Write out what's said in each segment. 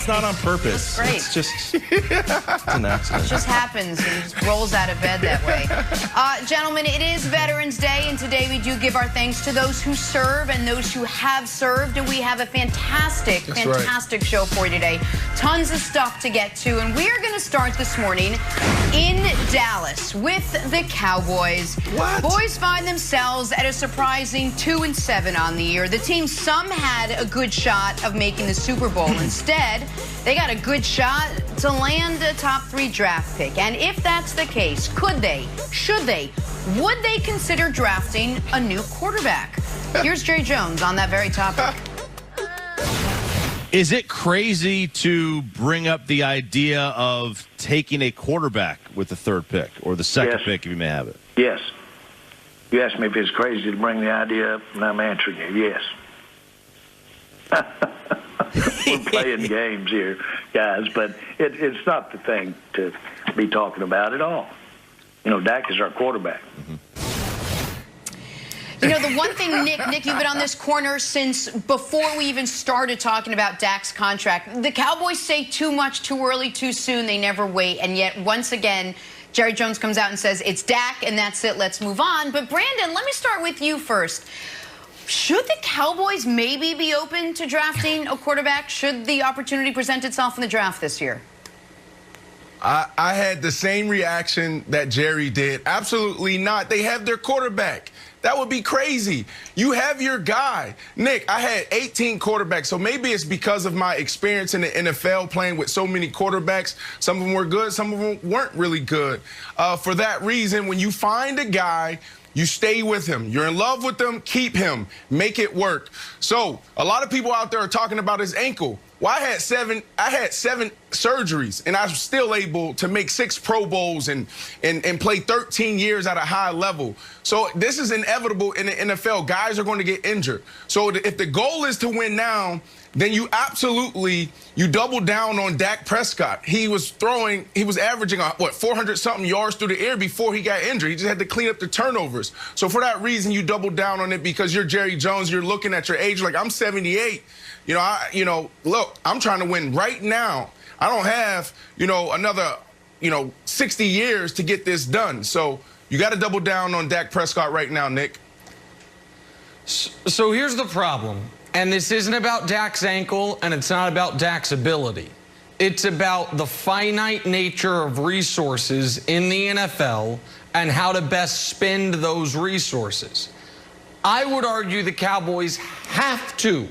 It's not on purpose. Great. It's just it's an accident. It just happens and just rolls out of bed that way. Gentlemen, it is Veterans Day, and today we do give our thanks to those who serve and those who have served. And we have a fantastic show for you today. Tons of stuff to get to, and we are going to start this morning in Dallas with the Cowboys. What? Boys find themselves at a surprising 2-7 on the year. The team some had a good shot of making the Super Bowl. Instead, they got a good shot to land a top 3 draft pick. And if that's the case, could they, should they, would they consider drafting a new quarterback? Here's Jerry Jones on that very topic. Is it crazy to bring up the idea of taking a quarterback with the 3rd pick or the 2nd pick if you may have it? Yes. You asked me if it's crazy to bring the idea up, and I'm answering you, yes. We're playing games here, guys, but it's not the thing to be talking about at all. You know, Dak is our quarterback. You know, the one thing, Nick, you've been on this corner since before we even started talking about Dak's contract. The Cowboys say too much, too early, too soon. They never wait. And yet, once again, Jerry Jones comes out and says, it's Dak, and that's it. Let's move on. But, Brandon, let me start with you first. Should the Cowboys maybe be open to drafting a quarterback? Should the opportunity present itself in the draft this year? I had the same reaction that Jerry did. Absolutely not. They have their quarterback. That would be crazy. You have your guy. Nick, I had 18 quarterbacks, so maybe it's because of my experience in the NFL playing with so many quarterbacks. Some of them were good, some of them weren't really good. For that reason, when you find a guy, you stay with him. You're in love with him, keep him, make it work. So a lot of people out there are talking about his ankle. Well, I had seven surgeries, and I was still able to make 6 Pro Bowls and play 13 years at a high level. So this is inevitable in the NFL. Guys are going to get injured. So if the goal is to win now, then you double down on Dak Prescott. He was averaging, 400-something yards through the air before he got injured. He just had to clean up the turnovers. So for that reason, you double down on it because you're Jerry Jones. You're looking at your age like, I'm 78. Look, I'm trying to win right now. I don't have, another, 60 years to get this done. So you got to double down on Dak Prescott right now, Nick. So here's the problem. And this isn't about Dak's ankle, and it's not about Dak's ability. It's about the finite nature of resources in the NFL and how to best spend those resources. I would argue the Cowboys have to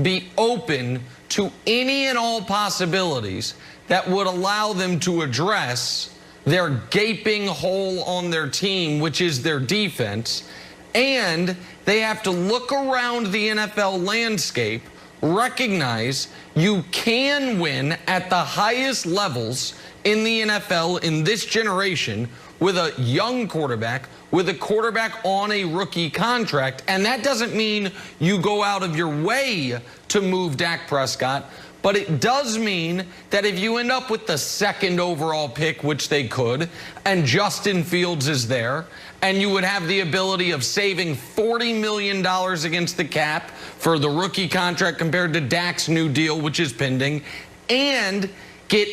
be open to any and all possibilities that would allow them to address their gaping hole on their team, which is their defense. And they have to look around the NFL landscape, recognize you can win at the highest levels in the NFL in this generation with a young quarterback, with a quarterback on a rookie contract. And that doesn't mean you go out of your way to move Dak Prescott, but it does mean that if you end up with the 2nd overall pick, which they could, and Justin Fields is there, and you would have the ability of saving $40 million against the cap for the rookie contract compared to Dak's new deal, which is pending, and get,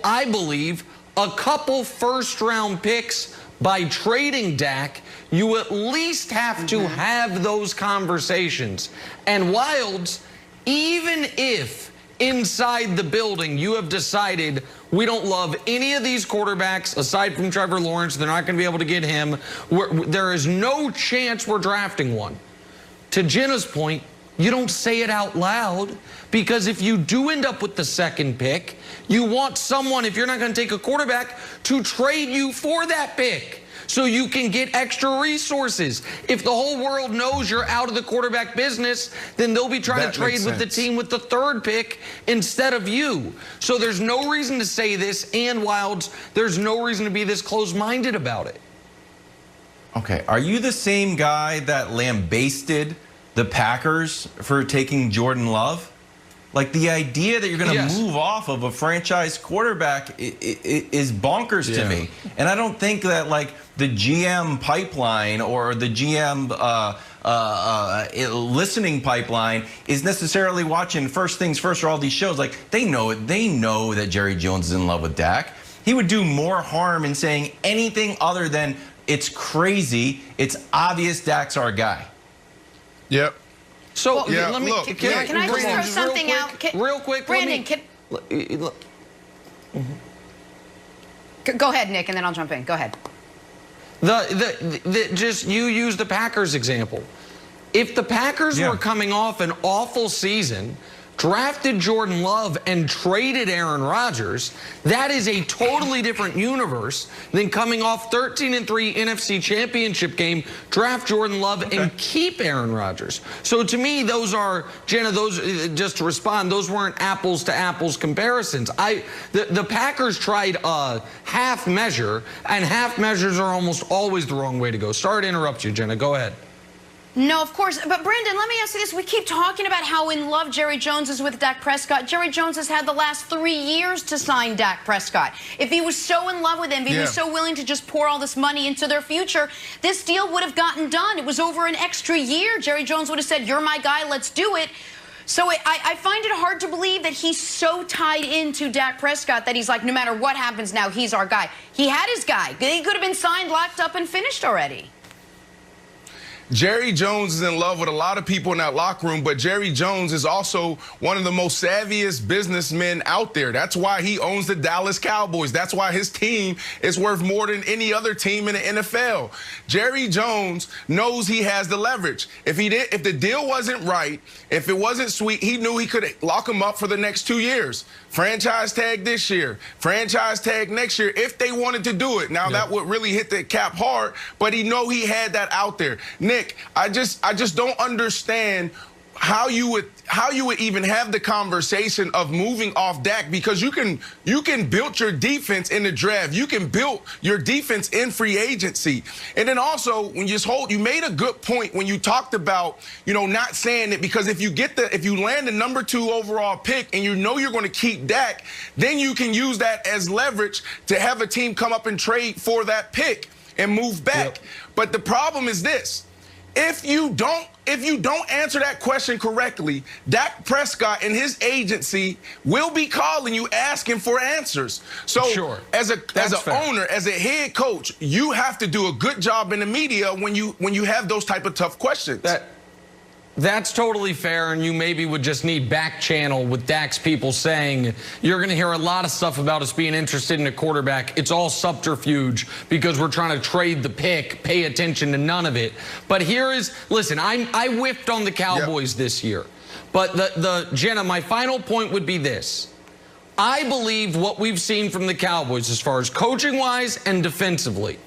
I believe, a couple 1st-round picks by trading Dak, you at least have to have those conversations. And Wilds, even if inside the building you have decided we don't love any of these quarterbacks aside from Trevor Lawrence, they're not going to be able to get him, there is no chance we're drafting one. To Jenna's point, you don't say it out loud, because if you do end up with the 2nd pick, you want someone, if you're not going to take a quarterback, to trade you for that pick so you can get extra resources. If the whole world knows you're out of the quarterback business, then they'll be trying to trade with the team with the 3rd pick instead of you. So there's no reason to say this, and Wilds, there's no reason to be this close-minded about it. Okay, are you the same guy that lambasted the Packers for taking Jordan Love? Like, the idea that you're going to move off of a franchise quarterback is bonkers to me. And I don't think that, like, the GM pipeline or the GM listening pipeline is necessarily watching First Things First or all these shows. Like, they know it. They know that Jerry Jones is in love with Dak. He would do more harm in saying anything other than it's crazy. It's obvious Dak's our guy. Yep. So yeah, let me. look, can I just throw something out? Real quick, Brandon, go ahead, Nick, and then I'll jump in. Go ahead. Just you use the Packers example. If the Packers were coming off an awful season, drafted Jordan Love and traded Aaron Rodgers, that is a totally different universe than coming off 13-3 NFC Championship game, draft Jordan Love and keep Aaron Rodgers. So to me, those are, Jenna, those, just to respond, those weren't apples to apples comparisons. The Packers tried a half measure, and half measures are almost always the wrong way to go. Sorry to interrupt you, Jenna. Go ahead. No, of course. But, Brandon, let me ask you this. We keep talking about how in love Jerry Jones is with Dak Prescott. Jerry Jones has had the last 3 years to sign Dak Prescott. If he was so in love with him, if he was so willing to just pour all this money into their future, this deal would have gotten done. It was over an extra year. Jerry Jones would have said, you're my guy, let's do it. So I find it hard to believe that he's so tied into Dak Prescott that he's like, no matter what happens now, he's our guy. He had his guy. He could have been signed, locked up, and finished already. Jerry Jones is in love with a lot of people in that locker room, but Jerry Jones is also one of the most savviest businessmen out there. That's why he owns the Dallas Cowboys. That's why his team is worth more than any other team in the NFL. Jerry Jones knows he has the leverage. If the deal wasn't right, if it wasn't sweet, he knew he could lock him up for the next 2 years. Franchise tag this year, franchise tag next year, if they wanted to do it. Now, that would really hit the cap hard, but he know he had that out there. Nick, I just don't understand how you would even have the conversation of moving off Dak, because you can build your defense in the draft. You can build your defense in free agency. And then also, when you made a good point when you talked about, not saying it, because if you land the #2 overall pick and you know you're going to keep Dak, then you can use that as leverage to have a team come up and trade for that pick and move back. But the problem is this. If you don't answer that question correctly, Dak Prescott and his agency will be calling you asking for answers. So as an owner, as a head coach, you have to do a good job in the media when you have those type of tough questions. That's totally fair, and you maybe would just need back channel with Dak's people saying, you're going to hear a lot of stuff about us being interested in a quarterback. It's all subterfuge because we're trying to trade the pick. Pay attention to none of it. But listen, I whiffed on the Cowboys this year. But Jenna, my final point would be this. I believe what we've seen from the Cowboys as far as coaching-wise and defensively,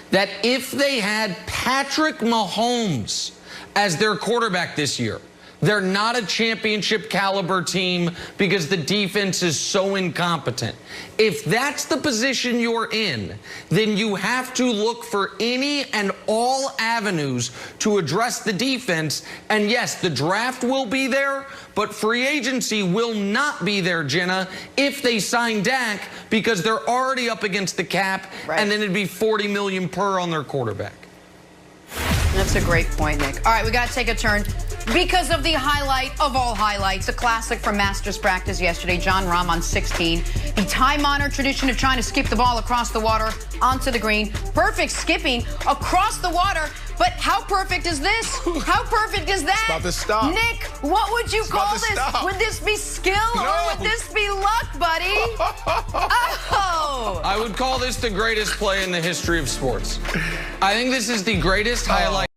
that if they had Patrick Mahomes as their quarterback this year, they're not a championship caliber team because the defense is so incompetent. If that's the position you're in, then you have to look for any and all avenues to address the defense. And yes, the draft will be there, but free agency will not be there, Jenna, if they sign Dak, because they're already up against the cap, and then it'd be $40 million per on their quarterback. That's a great point, Nick. All right, we got to take a turn because of the highlight of all highlights, a classic from Masters practice yesterday. John Rahm on 16. The time-honored tradition of trying to skip the ball across the water onto the green. Perfect skipping across the water. But how perfect is this? How perfect is that? It's about to stop. Nick, what would you call this? Stop. Would this be skill or would this be luck, buddy? Oh! I would call this the greatest play in the history of sports. I think this is the greatest highlight.